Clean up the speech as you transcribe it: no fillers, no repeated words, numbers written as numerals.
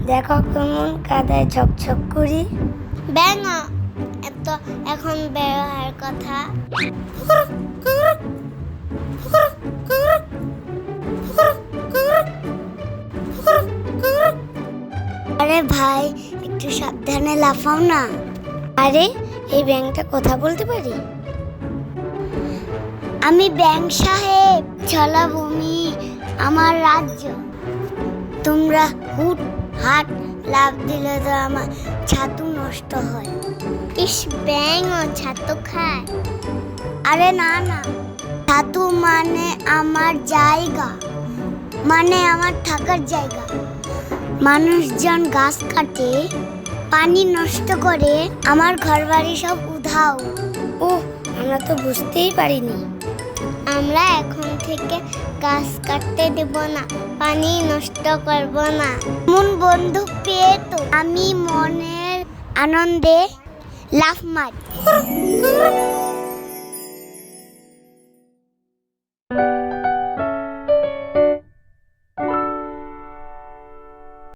দেখো কেমন কাদায় ঝকঝক করি। ব্যাঙ এত এখন ব্যবহার কথা। আরে ভাই একটু সাবধানে লাফাও না। আরে এই ব্যাঙটা কথা বলতে পারি? আমি ব্যাঙ সাহেব, জলাভূমি আমার রাজ্য। তোমরা হুট হাট লাফ দিলে তো আমার ছাতু নষ্ট হয়। ইস, ব্যাঙ ছাতু খায়? আরে না না, ছাতু মানে আমার জায়গা, মানে আমার থাকার জায়গা। মানুষজন গাছ কাটে, পানি নষ্ট করে, আমার ঘরবাড়ি সব উধাও। ওহ, আমরা তো বুঝতেই পারিনি। আমরা এখন থেকে গাছ কাটতে দেব না, পানি নষ্ট করব না। মন বন্ধু পেয়ে তো আমি মনের আনন্দে লাফ মারি।